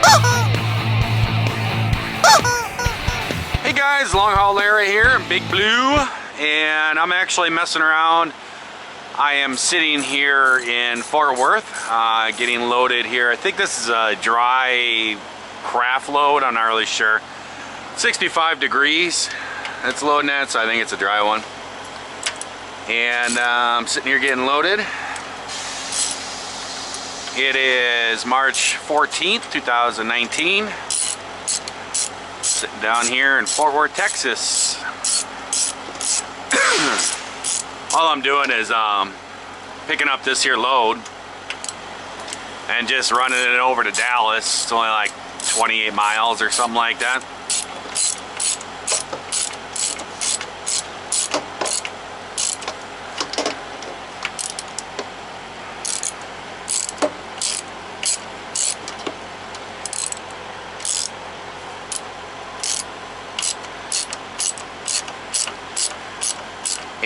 Hey guys, LongHaul Larry here, Big Blue, and I'm actually messing around. I am sitting here in Fort Worth, getting loaded here. I think this is a dry craft load, I'm not really sure. 65 degrees, it's loading at, so I think it's a dry one. And I'm sitting here getting loaded. It is March 14th, 2019. Sitting down here in Fort Worth, Texas. All I'm doing is picking up this here load and just running it over to Dallas. It's only like 28 miles or something like that.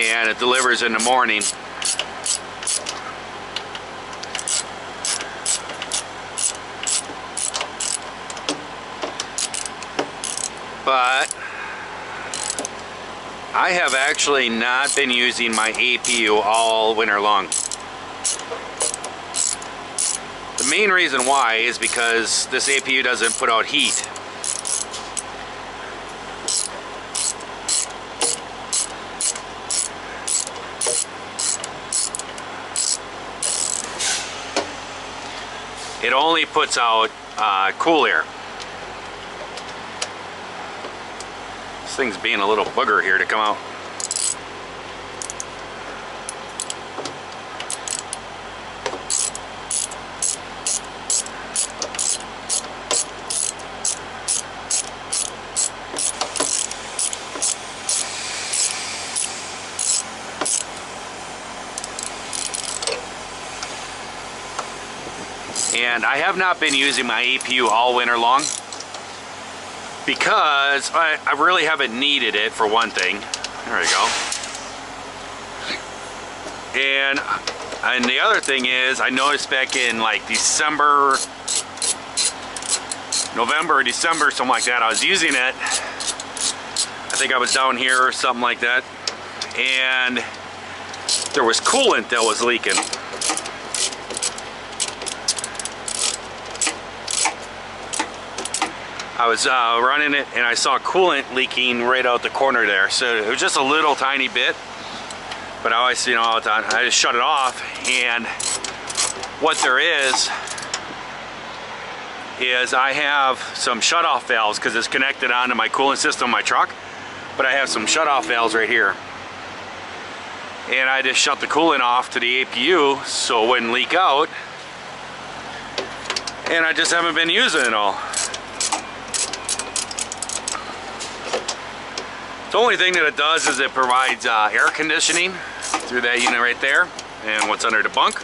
And it delivers in the morning. But I have actually not been using my APU all winter long. The main reason why is because this APU doesn't put out heat. It only puts out cool air. This thing's being a little booger here to come out. And I have not been using my APU all winter long because I really haven't needed it, for one thing. There we go. And the other thing is, I noticed back in like December, November or December, something like that, I was using it. I think I was down here or something like that, and there was coolant that was leaking. I was running it and I saw coolant leaking right out the corner there. So it was just a little tiny bit, but I always, you know, all the time, I just shut it off. And what there is I have some shutoff valves because it's connected onto my coolant system in my truck, but I have some shutoff valves right here. And I just shut the coolant off to the APU so it wouldn't leak out. And I just haven't been using it all. The only thing that it does is it provides air conditioning through that unit right there and what's under the bunk.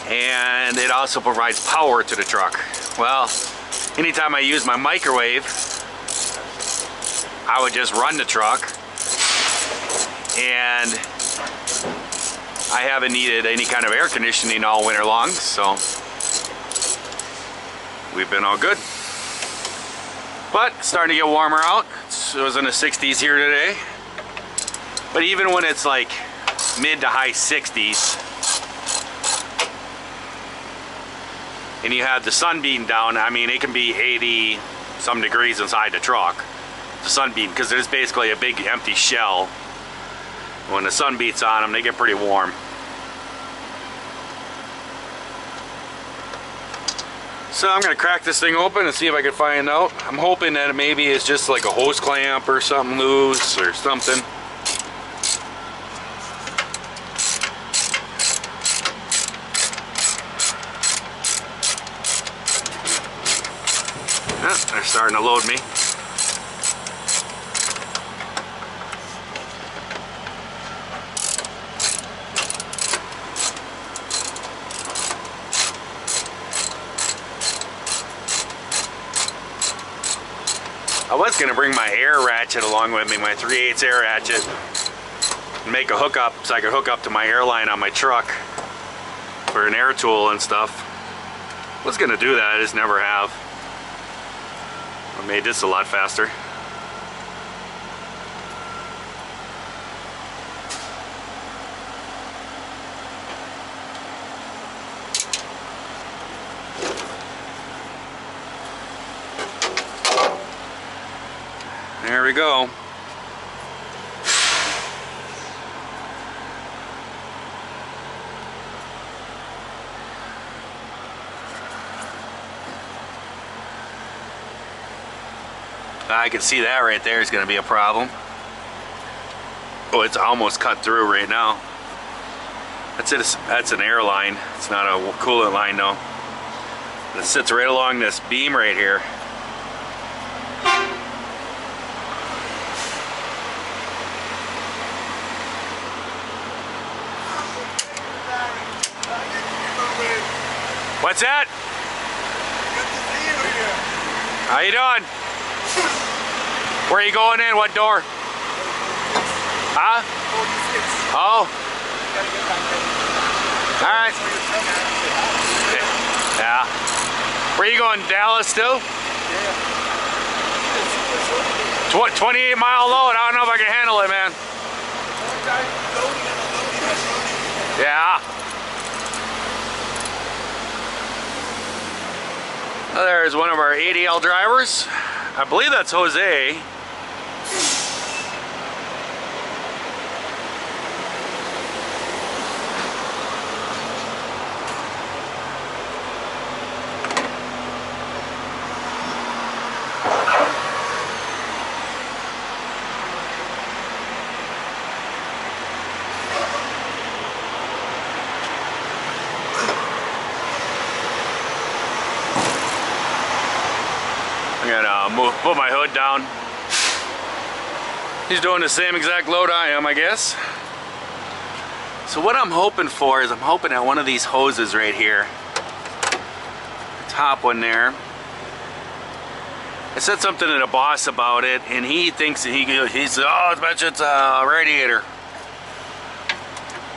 And it also provides power to the truck. Well, anytime I use my microwave, I would just run the truck, and I haven't needed any kind of air conditioning all winter long, so we've been all good. But it's starting to get warmer out. It was in the 60s here today. But even when it's like mid to high 60s, and you have the sun beating down, I mean, it can be 80 some degrees inside the truck. The sun beating, because it is basically a big empty shell. When the sun beats on them, they get pretty warm. So I'm gonna crack this thing open and see if I can find out. I'm hoping that maybe it's just like a hose clamp or something loose or something. Ah, they're starting to load me. I was going to bring my air ratchet along with me, my 3/8 air ratchet, and make a hookup so I could hook up to my airline on my truck for an air tool and stuff. Was gonna do that, I just never have. I made this a lot faster. There we go. I can see that right there is going to be a problem. Oh, it's almost cut through right now. That's it. That's an air line. It's not a coolant line, though. It sits right along this beam right here. What's that? Good to see you here. How you doing? Where are you going in? What door? Huh? 46. Oh. Gotta get back there. Alright. Yeah. Where are you going? Dallas too? Yeah. 28 mile load. I don't know if I can handle it, man. Yeah. Well, there's one of our ADL drivers. I believe that's Jose. I'm gonna put my hood down. He's doing the same exact load I am, I guess. So what I'm hoping for is I'm hoping at one of these hoses right here. The top one there. I said something to the boss about it, and he thinks that he said, oh, I bet it's a radiator.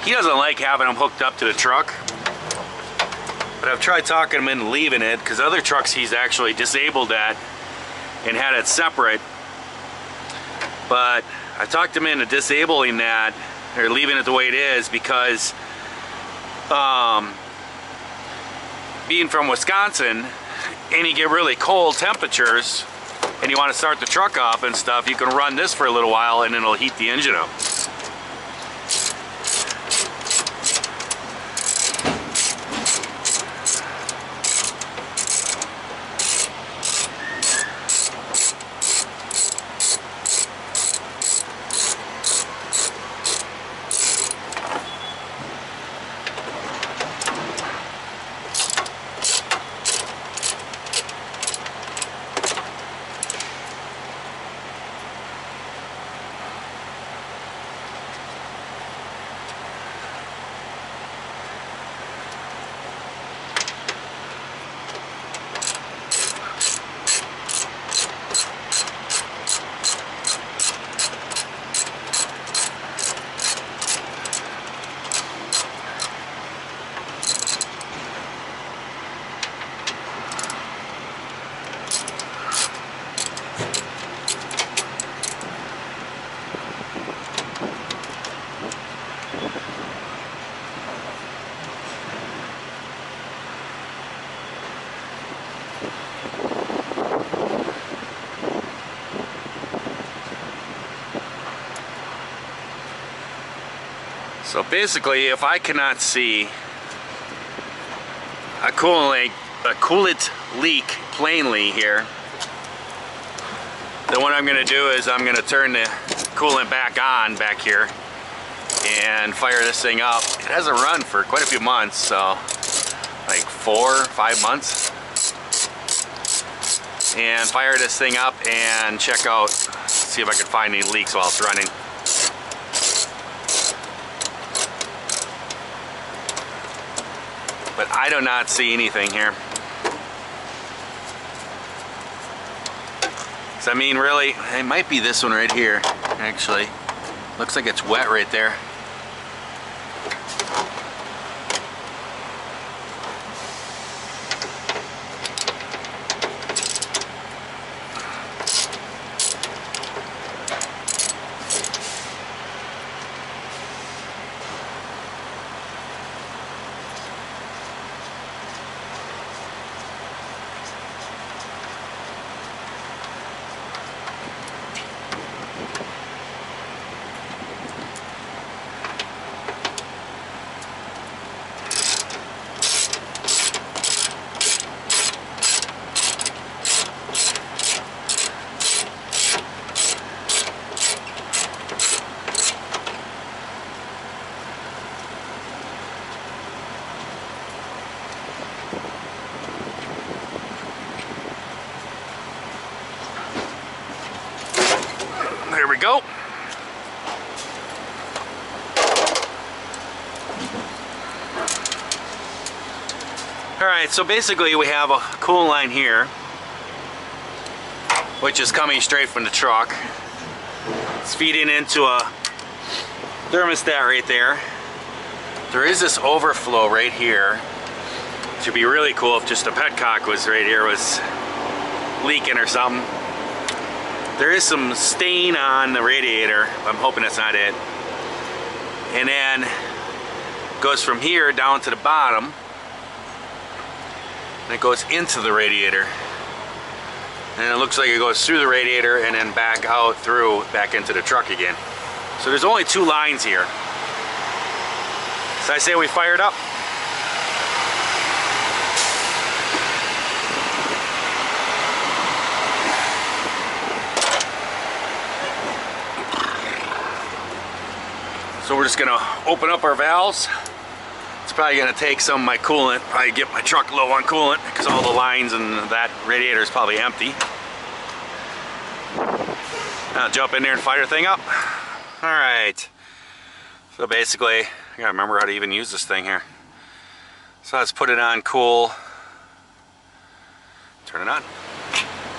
He doesn't like having them hooked up to the truck. But I've tried talking him into leaving it, because other trucks he's actually disabled that and had it separate. But I talked him into disabling that, or leaving it the way it is, because being from Wisconsin, and you get really cold temperatures, and you want to start the truck up and stuff, you can run this for a little while and it'll heat the engine up. So basically, if I cannot see a coolant leak plainly here, then what I'm going to do is I'm going to turn the coolant back on back here and fire this thing up. It hasn't run for quite a few months, so like 4 or 5 months. And fire this thing up and check out, see if I can find any leaks while it's running. But I do not see anything here. So I mean, really, it might be this one right here, actually. Looks like it's wet right there. go. Alright, so basically we have a coolant line here, which is coming straight from the truck. It's feeding into a thermostat right there. There is this overflow right here. It should be really cool if just a petcock was right here, was leaking or something. There is some stain on the radiator. I'm hoping that's not it. And then goes from here down to the bottom. And it goes into the radiator. And it looks like it goes through the radiator and then back out through, back into the truck again. So there's only 2 lines here. So I say we fire it up. So we're just gonna open up our valves. It's probably gonna take some of my coolant, probably get my truck low on coolant because all the lines and that radiator is probably empty. I'll jump in there and fire the thing up. All right. So basically, I gotta remember how to even use this thing here. So let's put it on cool. Turn it on.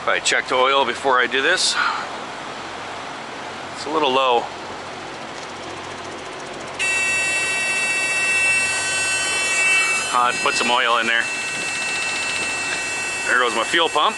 Probably check the oil before I do this. It's a little low. I'll put some oil in there. There goes my fuel pump.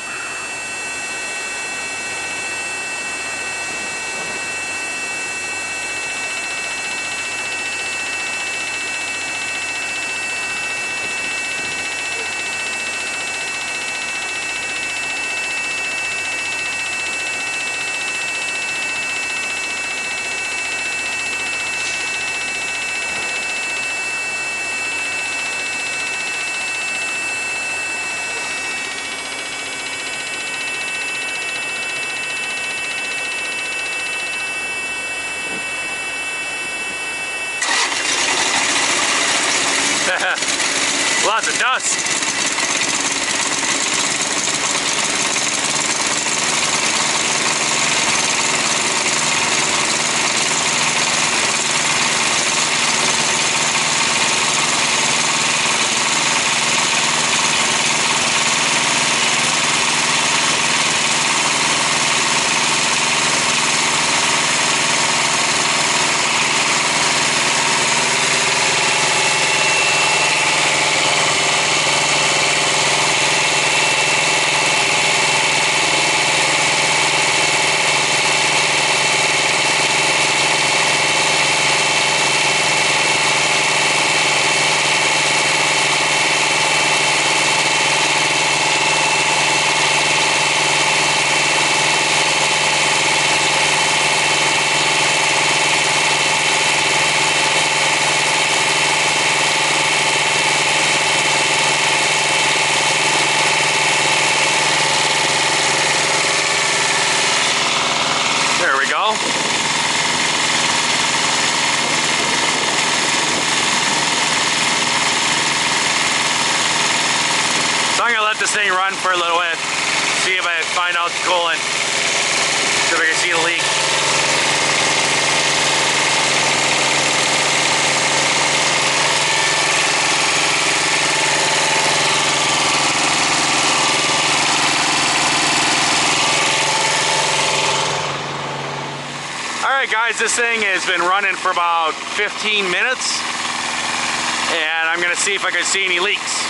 Lots of dust. So I'm gonna let this thing run for a little bit, see if I find out the coolant, see if I can see the leak. Alright guys, this thing has been running for about 15 minutes and I'm going to see if I can see any leaks.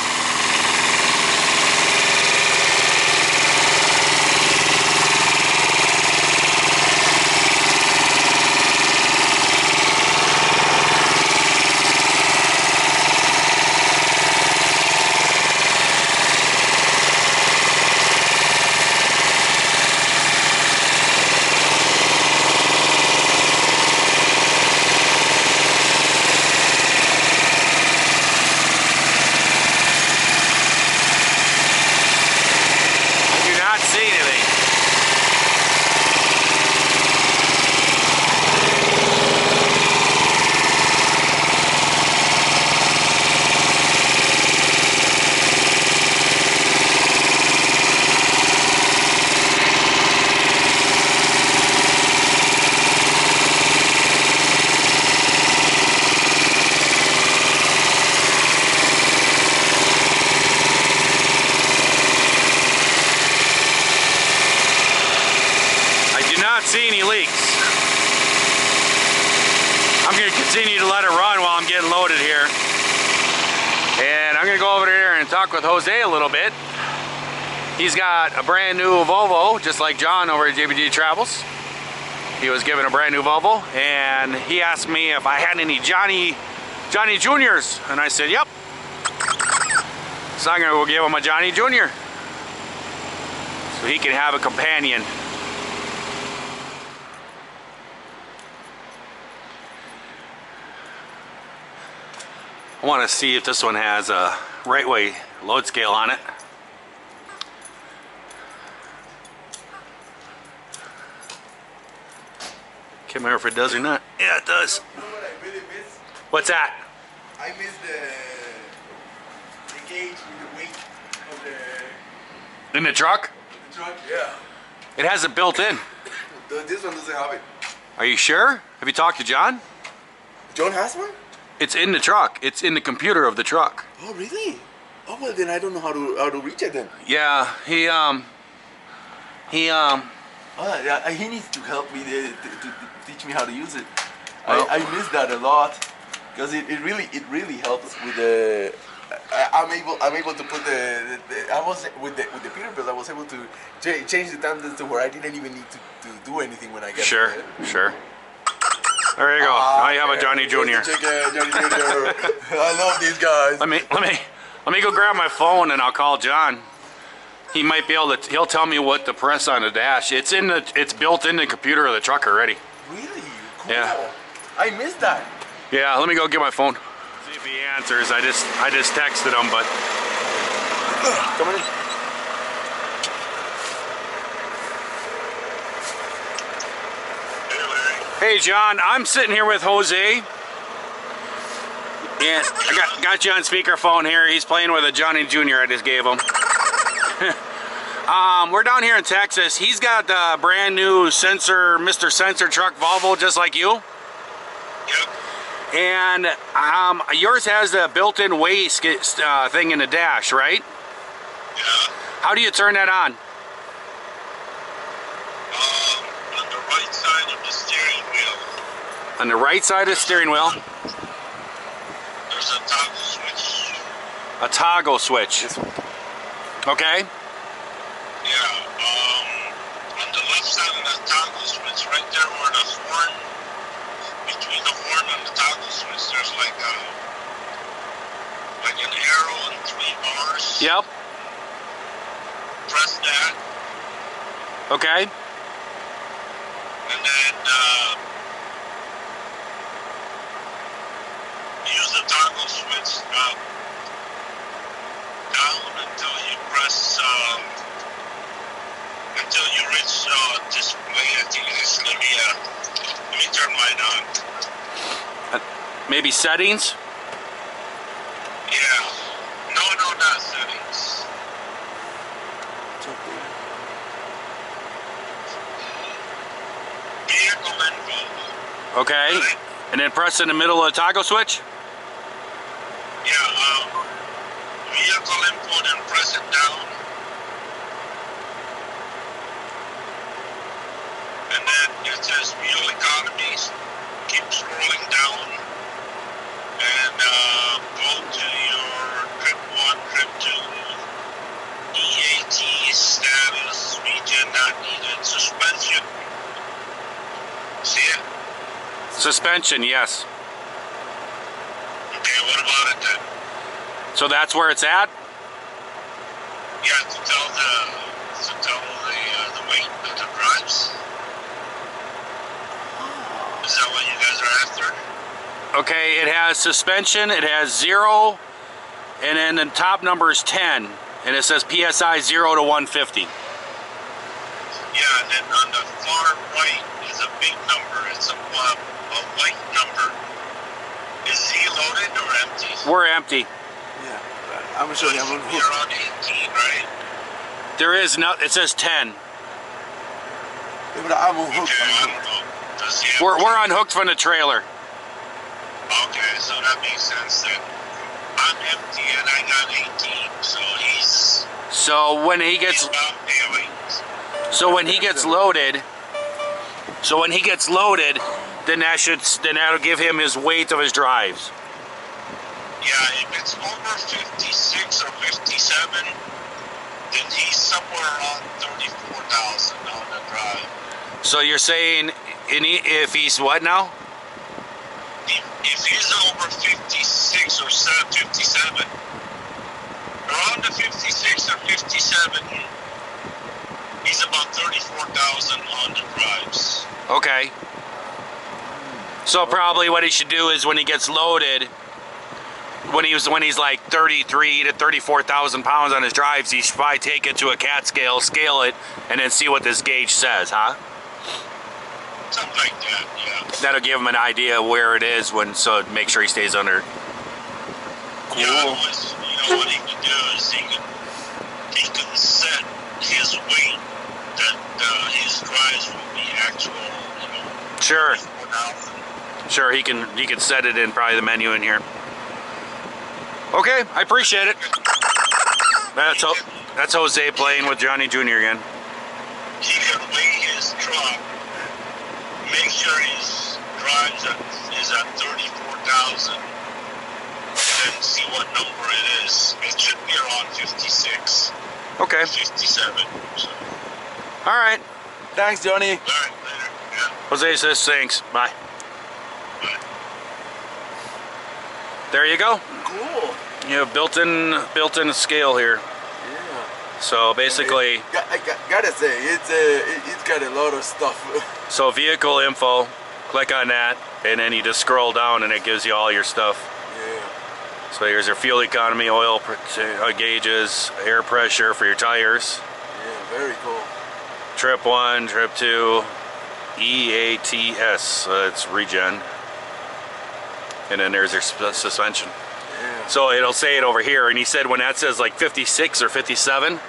and talk with Jose a little bit. He's got a brand new Volvo, just like John over at JBG Travels. He was given a brand new Volvo, and he asked me if I had any Johnny Juniors, and I said, yep. So I'm gonna go give him a Johnny Junior, so he can have a companion. I want to see if this one has a right way load scale on it. Can't remember if it does or not. Yeah, it does. You know what I really miss? What's that? I miss the gauge with the weight of In the truck? the truck. Yeah. It has it built in. This one doesn't have it. Are you sure? Have you talked to John? John has one? It's in the truck. It's in the computer of the truck. Oh, really? Oh, well, then I don't know how to reach it then. Yeah, he Oh, yeah, he needs to help me to teach me how to use it. Well, I miss that a lot because it really helps with the. I'm able to put I was with the Peterbilt. I was able to change the time to where I didn't even need to do anything when I get sure, there. sure. There you go. Now you have a Johnny Junior. Johnny Junior. I love these guys. Let me go grab my phone and I'll call John. He might be able to. He'll tell me what to press on the dash. It's built in the computer of the truck already. Really? Cool. Yeah. I missed that. Yeah. Let me go get my phone. See if he answers. I just texted him, but. Come on in. Hey John, I'm sitting here with Jose. And I got you on speakerphone here. He's playing with a Johnny Junior I just gave him. We're down here in Texas. He's got a brand new Mr. Sensor truck Volvo, just like you. Yep. And yours has the built-in weigh thing in the dash, right? Yeah. How do you turn that on? On the right side of the steering wheel, On the right side of the steering wheel? there's a toggle switch. A toggle switch. Okay. Yeah. On the left side of the toggle switch, right there where the horn, between the horn and the toggle switch, there's like an arrow and 3 bars. Yep. Press that, Okay. and then use the toggle switch down until you press until you reach display. I think it's let me turn mine on. Maybe settings? Yeah. No, not settings. Vehicle info. Okay. Right? And then press in the middle of the toggle switch? Yeah. Vehicle info, then press it down. And then it says fuel economies. Keep scrolling down. And go to your trip 1, trip 2, EAT status, regen not needed, suspension. See it? Suspension, yes. Okay, what about it then? So that's where it's at? Yeah, to tell the weight of the drives. Is that what you guys are after? Okay, it has suspension, it has 0, and then the top number is 10, and it says PSI 0 to 150. Yeah, and then on the far right is a big number. It's a white number. Is he loaded or empty? We're empty. Yeah. I'm gonna show you. I'm gonna You're hook. on 18, right? There is no, it says 10. Yeah, but I'm on hook. Okay, I I'm on don't hook. know. Does he have We're unhooked from the trailer. Okay, so that makes sense then. I'm empty and I got 18, so he's So when he gets about daily. loaded, then that'll give him his weight of his drives. Yeah, if it's over 56 or 57, then he's somewhere around 34,000 on the drive. So you're saying if he's what now? If he's over 56 or 57, around the 56 or 57, he's about 34,000 on the drives. Okay. So probably what he should do is when he gets loaded, when he's like 33 to 34,000 pounds on his drives, he should probably take it to a cat scale, scale it, and then see what this gauge says, huh? Something like that, yeah. That'll give him an idea where it is so make sure he stays under. Cool. Yeah, otherwise, what he can do is he can set his weight that his drives will be actual, Sure. 4,000. Sure, he can set it in probably the menu in here. Okay, I appreciate it. That's Jose playing with Johnny Jr. again. He can weigh his truck, make sure his drives is at 34,000, and then see what number it is. It should be around 56. Okay. 57. So. All right. Thanks, Johnny. All right, later. Yeah. Jose says thanks. Bye. Bye. There you go. Cool. You have built-in scale here. Yeah. So basically, I gotta say, it's got a lot of stuff. so vehicle info, click on that, and then you just scroll down and it gives you all your stuff. Yeah. So here's your fuel economy, oil gauges, air pressure for your tires. Yeah, very cool. Trip 1, trip 2, EATS, it's regen. And then there's your suspension. Yeah. So it'll say it over here, and he said when that says like 56 or 57,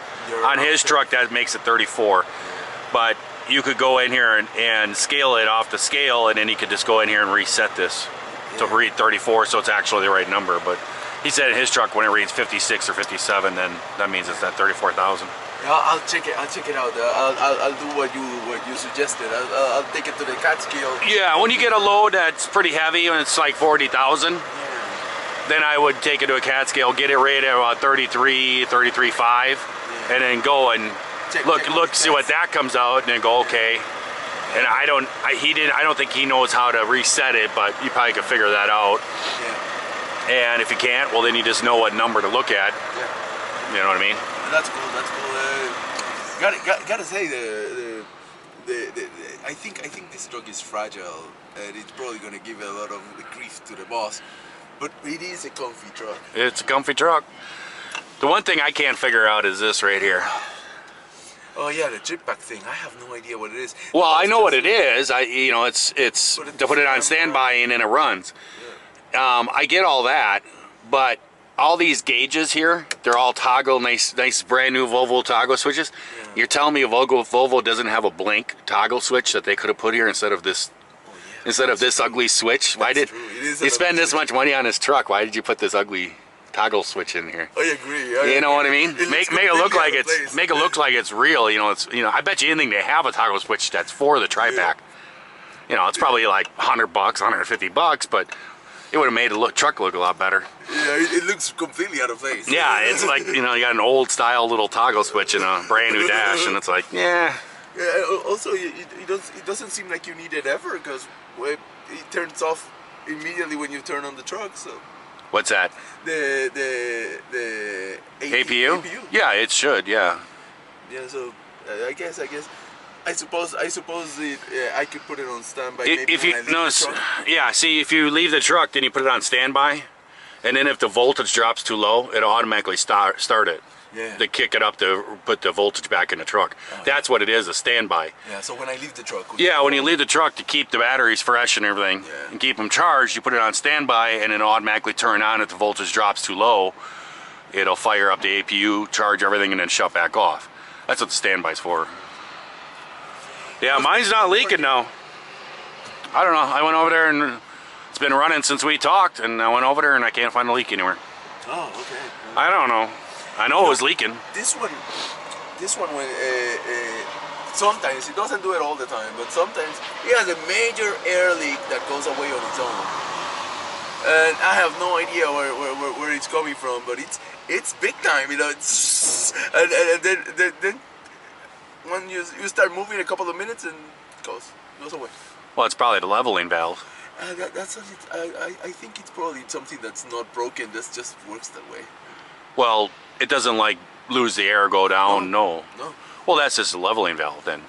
on his truck that makes it 34. But you could go in here and scale it off the scale, and then you could just go in here and reset this to read 34, so it's actually the right number. But he said in his truck when it reads 56 or 57, then that means it's at 34,000. Yeah, I'll check it. I'll check it out. I'll do what you suggested. I'll take it to the cat scale. Yeah, when you get a load that's pretty heavy and it's like 40,000, then I would take it to a cat scale, get it rated at about 33, 33.5, and then go and look, see what that comes out, and then go okay. And I don't think he knows how to reset it, but you probably could figure that out. Yeah. And if you can't, well then you just know what number to look at. Yeah. You know what I mean? That's cool. That's cool. Gotta say I think this truck is fragile, and it's probably gonna give a lot of grief to the boss. But it is a comfy truck. It's a comfy truck. The one thing I can't figure out is this right here. Oh yeah, the trip back thing. I have no idea what it is. Well, I know what it is. It's to put it on standby and then it runs. Yeah. I get all that, but all these gauges here, they're all toggle, nice brand new Volvo toggle switches. Yeah. You're telling me Volvo doesn't have a blank toggle switch that they could have put here instead of this? Instead of this ugly switch? Why did you spend this much money on this truck? Why did you put this ugly toggle switch in here? I agree. You know what I mean? Make it look like it's real. I bet you anything they have a toggle switch that's for the tri-pack. It's probably like $100, $150, but it would have made the truck look a lot better. Yeah, it looks completely out of place. Yeah, it's like you got an old style little toggle switch in a brand new dash, and it's like, yeah. Also, it doesn't seem like you need it ever, because it turns off immediately when you turn on the truck. So what's that? The APU? Yeah, it should. Yeah. Yeah. So I suppose I could put it on standby. See, if you leave the truck, then you put it on standby, and then if the voltage drops too low, it'll automatically start it. Yeah. To kick it up to put the voltage back in the truck. Oh, that's what it is, a standby. Yeah, so when I leave the truck. When you leave the truck to keep the batteries fresh and everything, and keep them charged, you put it on standby, and it'll automatically turn on if the voltage drops too low. It'll fire up the APU, charge everything, and then shut back off. That's what the standby's for. Yeah, mine's not leaking now. I don't know. I went over there, and it's been running since we talked, and I went over there, and I can't find a leak anywhere. Oh, okay. I don't know. I know it was leaking. This one, sometimes, it doesn't do it all the time, but sometimes it has a major air leak that goes away on its own. and I have no idea where it's coming from, but it's big time, you know. It's and then when you start moving a couple of minutes and it goes away. Well, it's probably the leveling valve. That's I think it's probably something that's not broken. That just works that way. Well, it doesn't like lose the air, go down. No. No. Well, that's just a leveling valve then.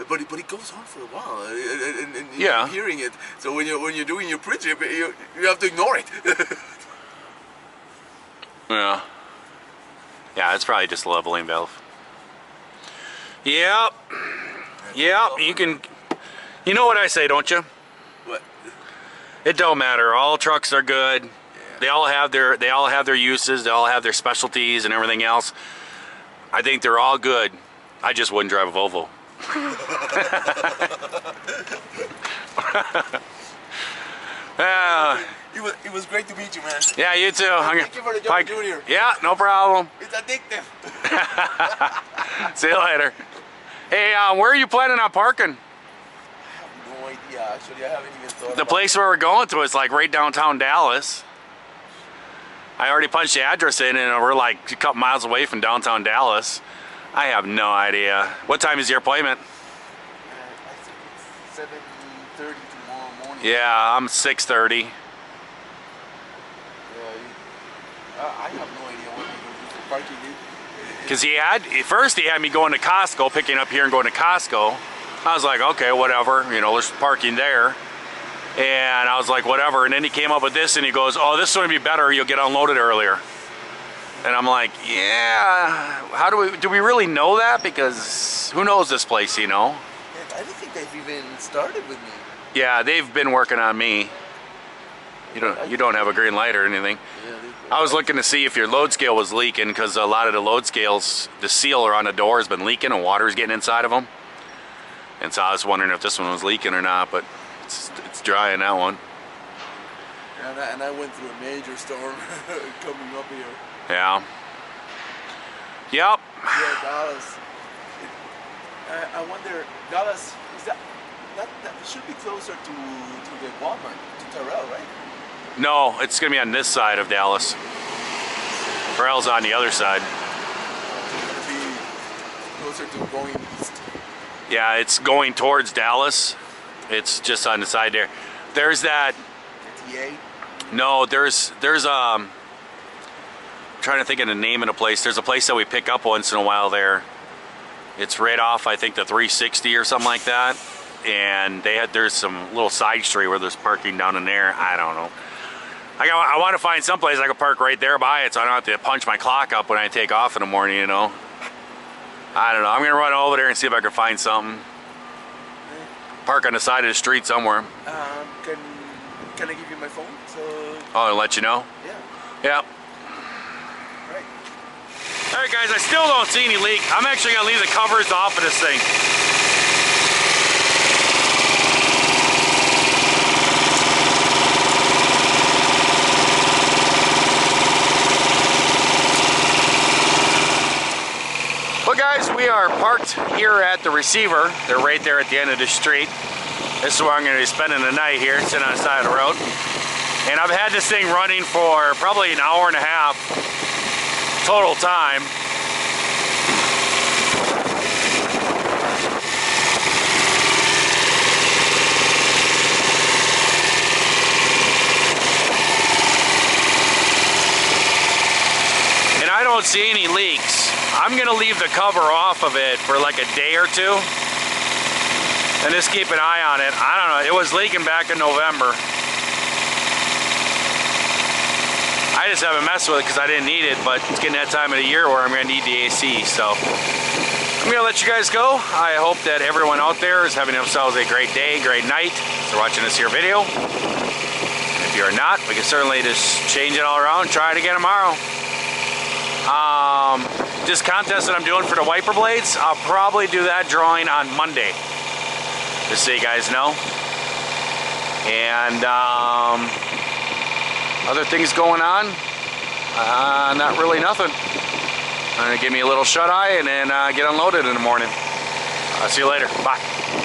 But it goes on for a while, and Yeah. you're hearing it. So when you're doing your pre-trip, you have to ignore it. Yeah. Yeah, it's probably just a leveling valve. Yep. Yep. You can. You know what I say, don't you? What? It don't matter. All trucks are good. They all have their uses. They all have their specialties and everything else. I think they're all good. I just wouldn't drive a Volvo. It was great to meet you, man. Yeah, you too. Thank you for the job, Junior. Yeah, no problem. It's addictive. See you later. Hey, where are you planning on parking? No idea. Actually, I haven't even thought. The place where we're going to is like right downtown Dallas. I already punched the address in and we're like a couple miles away from downtown Dallas. I have no idea. What time is your appointment? I think it's 7:30 tomorrow morning. Yeah, I'm 6:30. I have no idea what we're going to do for parking. Because first he had me going to Costco, picking up here and going to Costco. I was like, okay, whatever, you know, there's parking there. And I was like, whatever. And then he came up with this and he goes, oh, this is going to be better. You'll get unloaded earlier. And I'm like, yeah, do we really know that? Because who knows this place, you know? I don't think they've even started with me. Yeah, they've been working on me. You don't have a green light or anything. Yeah, I was looking to see if your load scale was leaking because a lot of the load scales, the sealer on the door has been leaking and water's getting inside of them. And so I was wondering if this one was leaking or not, but it's dry in that one. And I went through a major storm coming up here. Yeah. Yep. Yeah, Dallas. I wonder, Dallas, is that should be closer to the Walmart, to Terrell, right? No, it's going to be on this side of Dallas. Terrell's on the other side. It's going to be closer to going east. Yeah, it's going towards Dallas. It's just on the side there. There's that. TA? No, there's I'm trying to think of the name of the place. There's a place that we pick up once in a while there. It's right off, I think, the 360 or something like that. And there's some little side street where there's parking down in there. I don't know. I want to find someplace I can park right there by it so I don't have to punch my clock up when I take off in the morning, you know. I don't know. I'm going to run over there and see if I can find something. Park on the side of the street somewhere. Can I give you my phone? Oh, and let you know? Yeah. Yep. Right. Alright guys, I still don't see any leak. I'm actually going to leave the covers off of this thing. Well guys, we are parked here at the receiver. They're right there at the end of the street. This is where I'm going to be spending the night here, sitting on the side of the road. And I've had this thing running for probably an hour and a half total time. And I don't see any leaks. I'm gonna leave the cover off of it for like a day or two and just keep an eye on it. I don't know, it was leaking back in November. I just haven't messed with it because I didn't need it, but it's getting that time of the year where I'm gonna need the AC, so I'm gonna let you guys go. I hope that everyone out there is having themselves a great day, great night. So watching this here video. If you're not, we can certainly just change it all around and try it again tomorrow. This contest that I'm doing for the wiper blades, I'll probably do that drawing on Monday, just so you guys know. And other things going on, not really nothing. Give me a little shut eye and then get unloaded in the morning. I'll see you later. Bye.